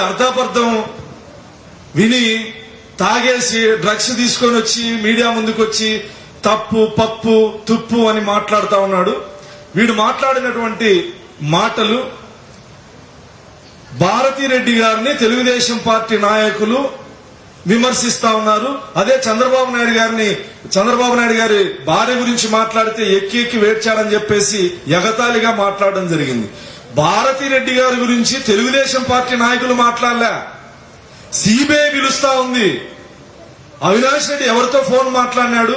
అర్థాపర్థం విని తాగేసి డ్రగ్స్ తీసుకొని వచ్చి మీడియా ముందుకు వచ్చి తప్పు పప్పు తుప్పు అని మాట్లాడుతా ఉన్నాడు. వీడు మాట్లాడినటువంటి మాటలు భారతిరెడ్డి గారిని తెలుగుదేశం పార్టీ నాయకులు విమర్శిస్తా ఉన్నారు. అదే చంద్రబాబు నాయుడు గారి భార్య గురించి మాట్లాడితే ఎక్కి వేడ్చాడని చెప్పేసి ఎగతాళిగా మాట్లాడడం జరిగింది. భారతిరెడ్డి గారి గురించి తెలుగుదేశం పార్టీ నాయకులు మాట్లాడలే, సిబిఐ పిలుస్తా ఉంది. అవినాష్ రెడ్డి ఎవరితో ఫోన్ మాట్లాడినాడు,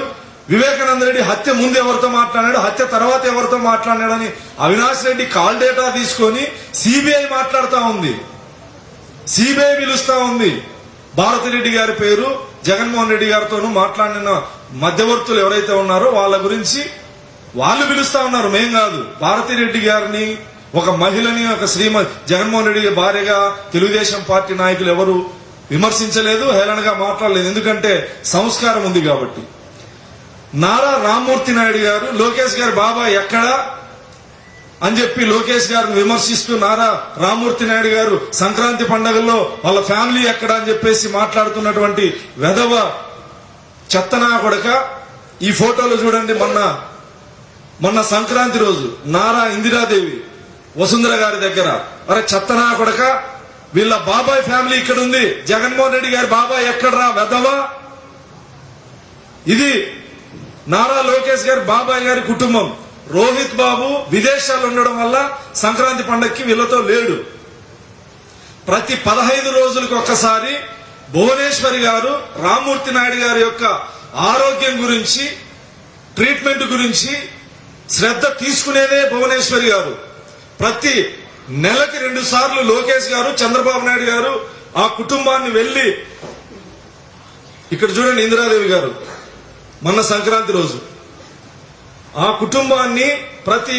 వివేకానంద రెడ్డి హత్య ముందు ఎవరితో మాట్లాడాడు, హత్య తర్వాత ఎవరితో మాట్లాడినాడని అవినాష్ రెడ్డి కాల్ డేటా తీసుకొని సిబిఐ మాట్లాడుతా ఉంది, సిబిఐ పిలుస్తా ఉంది. భారతిరెడ్డి గారి పేరు జగన్మోహన్ రెడ్డి గారితోనూ మాట్లాడిన మధ్యవర్తులు ఎవరైతే ఉన్నారో వాళ్ళ గురించి వాళ్ళు పిలుస్తా ఉన్నారు, మేం కాదు. భారతిరెడ్డి గారిని, ఒక మహిళని, ఒక జగన్మోహన్ రెడ్డి భార్యగా తెలుగుదేశం పార్టీ నాయకులు ఎవరు విమర్శించలేదు, హేళనగా మాట్లాడలేదు. ఎందుకంటే సంస్కారం ఉంది కాబట్టి. నారా రామ్మూర్తి నాయుడు గారు లోకేష్ గారి బాబాయ్ ఎక్కడా అని చెప్పి లోకేష్ గారిని విమర్శిస్తూ నారా రామ్మూర్తి నాయుడు గారు సంక్రాంతి పండుగల్లో వాళ్ళ ఫ్యామిలీ ఎక్కడా అని చెప్పేసి మాట్లాడుతున్నటువంటి వెధవ చెత్తనా కొడక. ఈ ఫోటోలు చూడండి. మొన్న సంక్రాంతి రోజు నారా ఇందిరాదేవి వసుంధర గారి దగ్గర, అరే చెత్తనా కొడక, వీళ్ళ బాబాయ్ ఫ్యామిలీ ఇక్కడ ఉంది, జగన్మోహన్ రెడ్డి గారి బాబాయ్ ఎక్కడరా వెధవా. ఇది నారా లోకేష్ గారి బాబాయ్ గారి కుటుంబం. రోహిత్ బాబు విదేశాల్లో ఉండడం వల్ల సంక్రాంతి పండగకి వీళ్ళతో లేడు. ప్రతి 15 రోజులకు ఒక్కసారి భువనేశ్వరి గారు రామ్మూర్తి నాయుడు గారి యొక్క ఆరోగ్యం గురించి, ట్రీట్మెంట్ గురించి శ్రద్ధ తీసుకునేదే భువనేశ్వరి గారు. ప్రతి నెలకి 2 సార్లు లోకేష్ గారు, చంద్రబాబు నాయుడు గారు ఆ కుటుంబాన్ని వెళ్లి, ఇక్కడ చూడండి ఇందిరాదేవి గారు మొన్న సంక్రాంతి రోజు ఆ కుటుంబాన్ని ప్రతి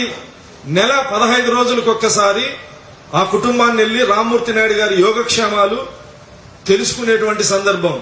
నెల 15 రోజులకు ఒక్కసారి ఆ కుటుంబాన్ని వెళ్లి రామ్మూర్తి నాయుడు గారి యోగక్షేమాలు తెలుసుకునేటువంటి సందర్భం.